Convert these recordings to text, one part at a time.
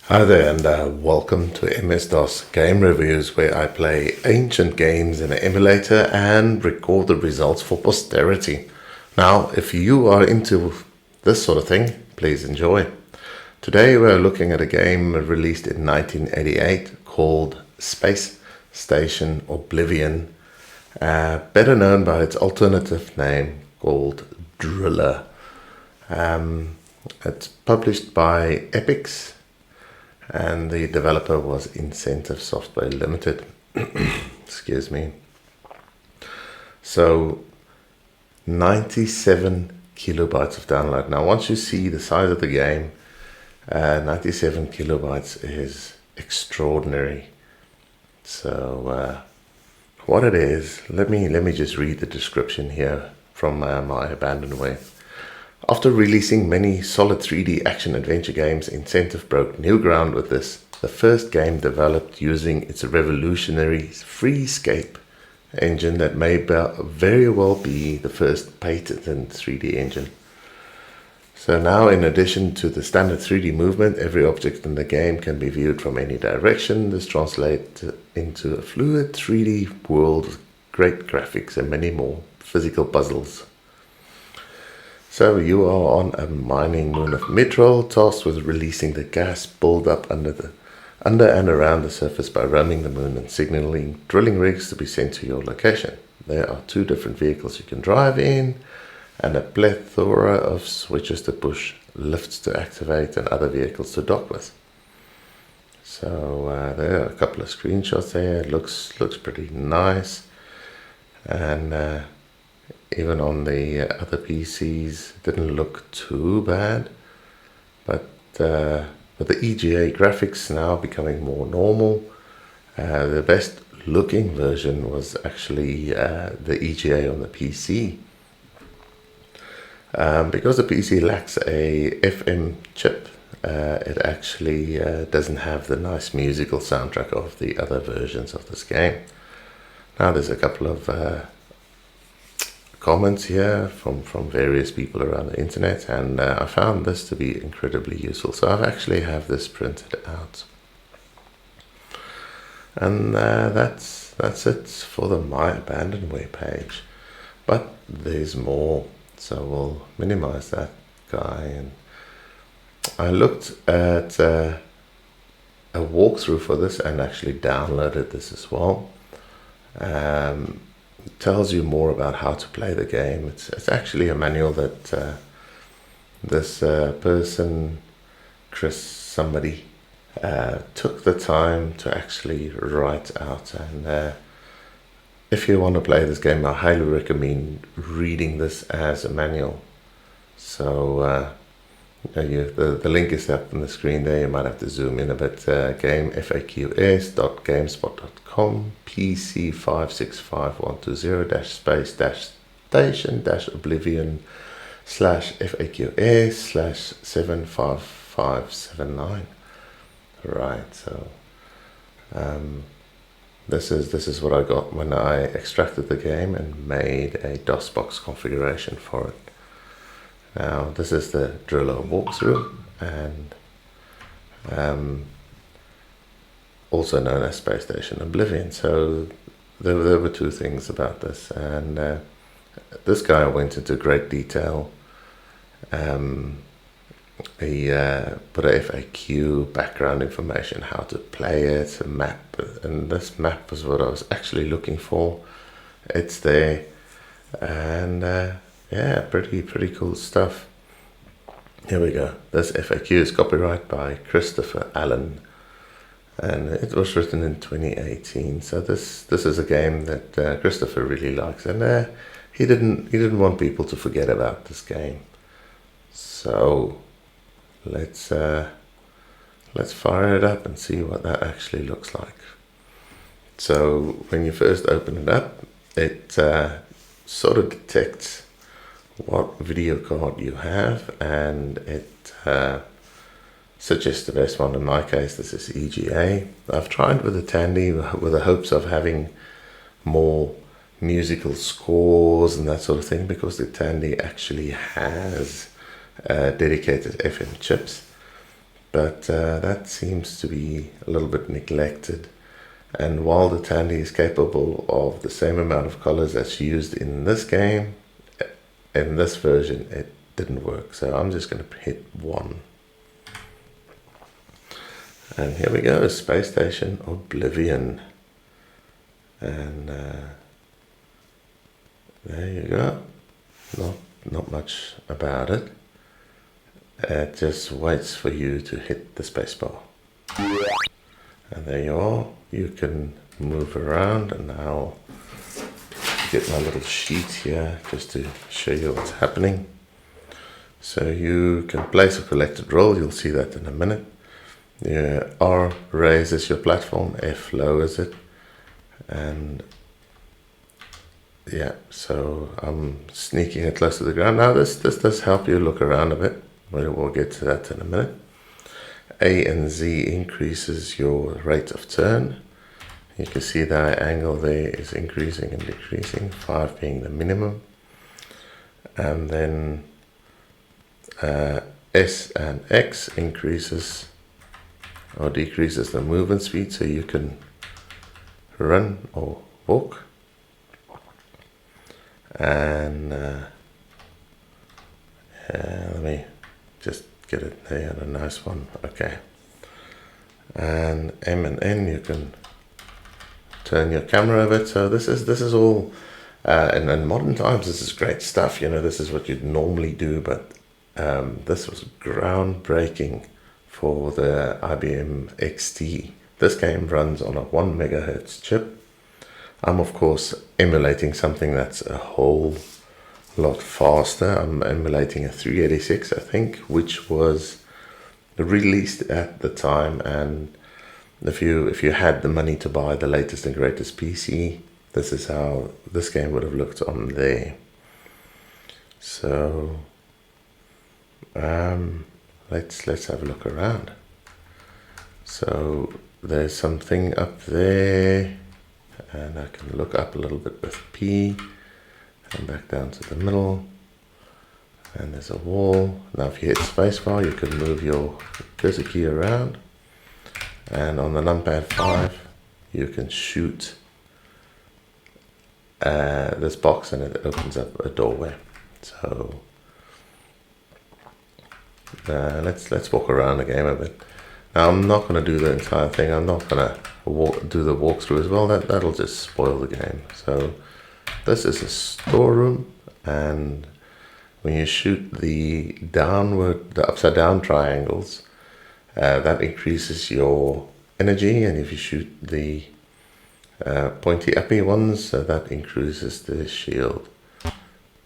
Hi there, and welcome to MS-DOS Game Reviews, where I play ancient games in an emulator and record the results for posterity. Now, if you are into this sort of thing, please enjoy. Today we're looking at a game released in 1988 called Space Station Oblivion, better known by its alternative name called Driller. It's published by Epix, and the developer was Incentive Software Limited. Excuse me. So 97 kilobytes of download. Now once you see the size of the game, 97 kilobytes is extraordinary. So what it is, let me just read the description here from my abandonware. After releasing many solid 3D action-adventure games, Incentive broke new ground with this, the first game developed using its revolutionary Freescape engine that may very well be the first patented 3D engine. So now, in addition to the standard 3D movement, every object in the game can be viewed from any direction. This translates into a fluid 3D world with great graphics and many more physical puzzles. So you are on a mining moon of Midroll, tasked with releasing the gas buildup under and around the surface by roaming the moon and signaling drilling rigs to be sent to your location. There are 2 different vehicles you can drive in, and a plethora of switches to push, lifts to activate, and other vehicles to dock with. So there are a couple of screenshots there. It looks pretty nice, and even on the other PCs, it didn't look too bad, but with the EGA graphics now becoming more normal, the best looking version was actually the EGA on the PC. Because the PC lacks a FM chip, it actually doesn't have the nice musical soundtrack of the other versions of this game. Now there's a couple of comments here from various people around the internet, and I found this to be incredibly useful, so I've actually have this printed out, and that's it for the My Abandonware page, but there's more, so we'll minimize that guy. And I looked at a walkthrough for this and actually downloaded this as well. Tells you more about how to play the game. It's actually a manual that this person, Chris somebody, took the time to actually write out, and if you want to play this game, I highly recommend reading this as a manual. So the link is up on the screen there. You might have to zoom in a bit. gamefaqs.gamespot.com, PC 565120-station-oblivion/FAQs/75579. Right, so this is what I got when I extracted the game and made a DOSBox configuration for it. Now this is the Driller walkthrough, and also known as Space Station Oblivion. So there were 2 things about this, and this guy went into great detail. He put a FAQ, background information, how to play it, a map, and this map was what I was actually looking for. It's there, and yeah, pretty cool stuff. Here we go. This FAQ is copyright by Christopher Allen, and it was written in 2018. So this is a game that Christopher really likes, and he didn't want people to forget about this game. So let's fire it up and see what that actually looks like. So when you first open it up, it sort of detects what video card you have, and it suggests the best one. In my case, this is EGA. I've tried with the Tandy with the hopes of having more musical scores and that sort of thing, because the Tandy actually has dedicated FM chips, but that seems to be a little bit neglected. And while the Tandy is capable of the same amount of colors that's used in this game, in this version it didn't work. So I'm just going to hit 1. And here we go, Space Station Oblivion. And there you go. Not much about it. It just waits for you to hit the spacebar. And there you are. You can move around, and now get my little sheet here just to show you what's happening. So you can place a collected roll, you'll see that in a minute. R raises your platform, F lowers it, and yeah, so I'm sneaking it close to the ground. Now this does help you look around a bit. We'll get to that in a minute. A and Z increases your rate of turn. You can see the angle there is increasing and decreasing, 5 being the minimum. And then S and X increases or decreases the movement speed, so you can run or walk. And let me just get it there, a nice one. Okay. And M and N, you can turn your camera a bit. So this is all in modern times, this is great stuff. You know, this is what you'd normally do, but this was groundbreaking for the IBM XT. This game runs on a 1 megahertz chip. I'm of course emulating something that's a whole lot faster. I'm emulating a 386, I think, which was released at the time. And if you had the money to buy the latest and greatest PC, this is how this game would have looked on there. So let's have a look around. So there's something up there, and I can look up a little bit with P and back down to the middle, and there's a wall. Now if you hit spacebar, you can move your cursor key around, and on the numpad 5 you can shoot this box and it opens up a doorway. So let's walk around the game a bit. Now I'm not going to do the entire thing. I'm not going to do the walkthrough as well. That'll just spoil the game. So this is a storeroom, and when you shoot the upside down triangles, that increases your energy, and if you shoot the pointy uppy ones, that increases the shield.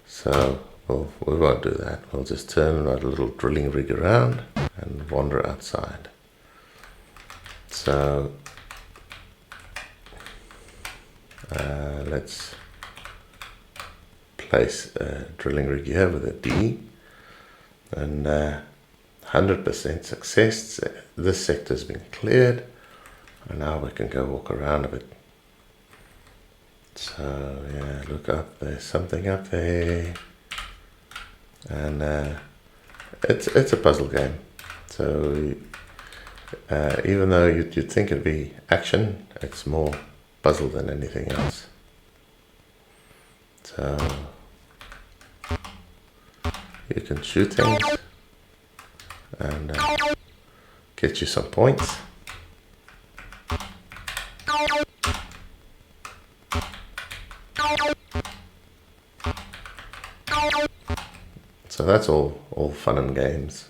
So we won't do that. We'll just turn our little drilling rig around and wander outside. So let's place a drilling rig here with a D, and 100% success. This sector's been cleared, and now we can go walk around a bit. So yeah, look up, there's something up there, and it's a puzzle game. So even though you'd think it'd be action, it's more puzzle than anything else. So you can shoot things and get you some points. So that's all fun and games.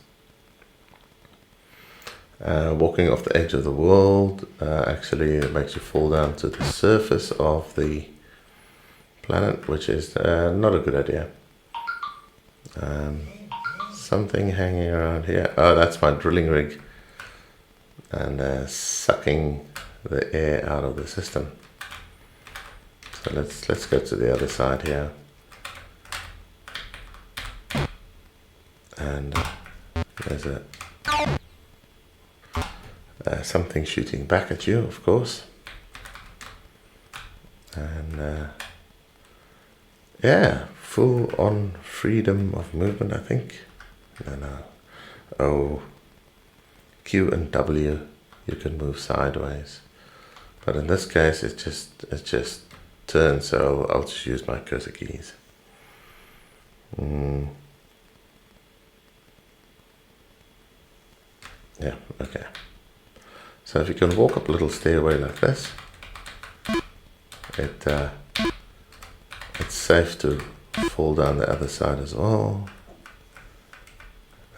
Walking off the edge of the world, actually it makes you fall down to the surface of the planet, which is not a good idea. Something hanging around here. Oh, that's my drilling rig, and sucking the air out of the system. So let's go to the other side here, and there's a something shooting back at you, of course, and yeah, full on freedom of movement, I think. No. Oh, Q and W you can move sideways, but in this case it just turns, so I'll just use my cursor keys. Yeah, okay. So if you can walk up a little stairway like this, it's safe to fall down the other side as well.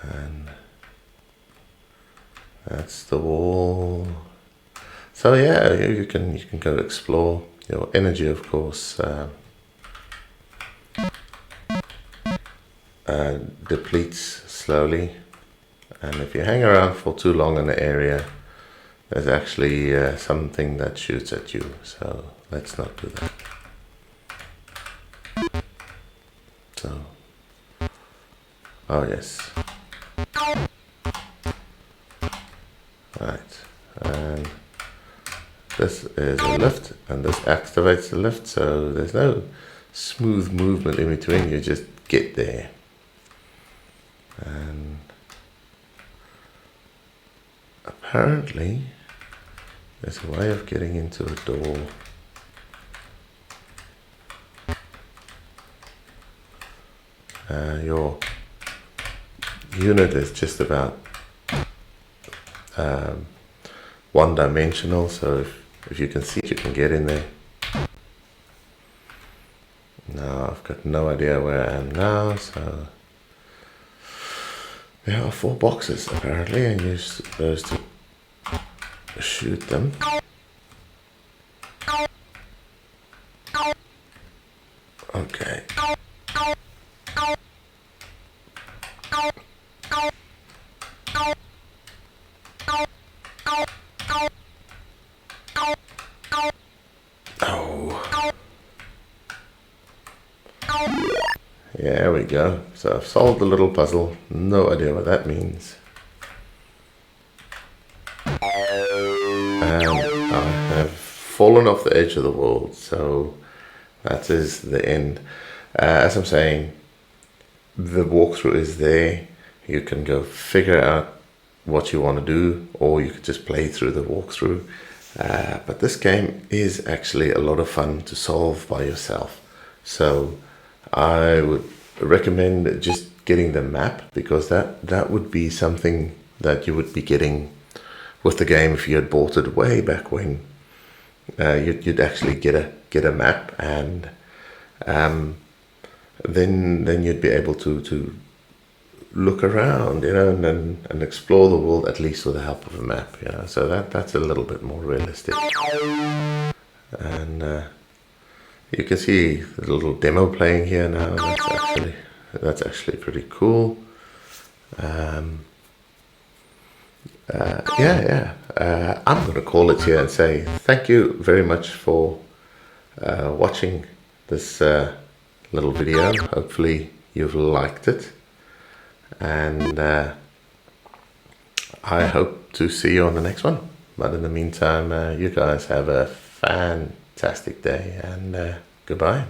And that's the wall. So yeah, you can go explore. Your energy, of course, depletes slowly, and if you hang around for too long in the area, there's actually something that shoots at you, so let's not do that. So, oh yes, right, and this is a lift, and this activates the lift, so there's no smooth movement in between, you just get there. And apparently there's a way of getting into a door. Your unit is just about one-dimensional, so if you can see it, you can get in there. Now I've got no idea where I am now, so there are 4 boxes apparently, and you're supposed to shoot them. Okay. Oh. Yeah, there we go. So I've solved the little puzzle. No idea what that means. And I have fallen off the edge of the world, so that is the end. As I'm saying, the walkthrough is there. You can go figure out what you want to do, or you could just play through the walkthrough. But this game is actually a lot of fun to solve by yourself. So I would recommend just getting the map, because that would be something that you would be getting with the game if you had bought it way back when. You'd actually get a map, and then you'd be able to look around, and explore the world, at least with the help of a map, So that's a little bit more realistic. And you can see the little demo playing here now. That's actually pretty cool. I'm going to call it here and say thank you very much for watching this little video. Hopefully you've liked it, and I hope to see you on the next one. But in the meantime, you guys have a fantastic day, and goodbye.